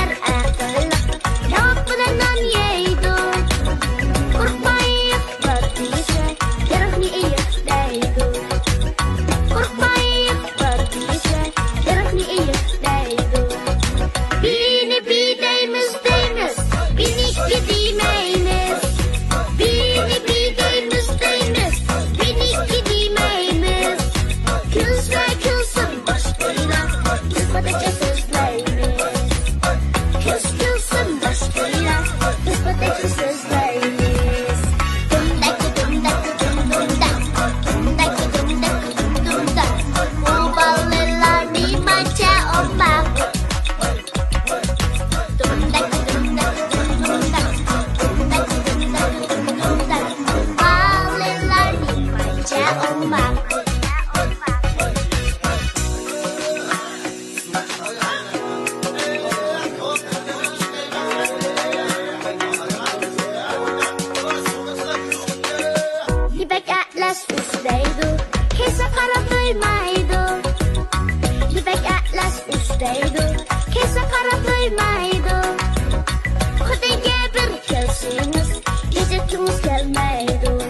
Kişiler akıllı, cevap bulan yeydu. Korkmayıp verdiyse, yarını iyi deydu. Korkmayıp verdiyse, yarını iyi deydu. Birini bir deymiz, bini iki demeymiz. Birini bir deymiz, bini iki demeymiz. Külse külsün başkayla, kısmadaca sözleyimiz. Külsün başkayla, kısmadaca sözleyimiz. Dumdaki dumdaki dumdumdak, dumdaki dumdaki dumdumdak. Bu ballılar bir maça olmak. Dumdaki dumdaki dumdumdak, dumdaki dumdaki dumdumdak. Ballılar bir maça olmak. Libek atlas üsteydu, kese kara duymaydı. Libek atlas üsteydu, kese kara duymaydı. Kudaya bir kelsiniz, gece kimimiz gelmeydi.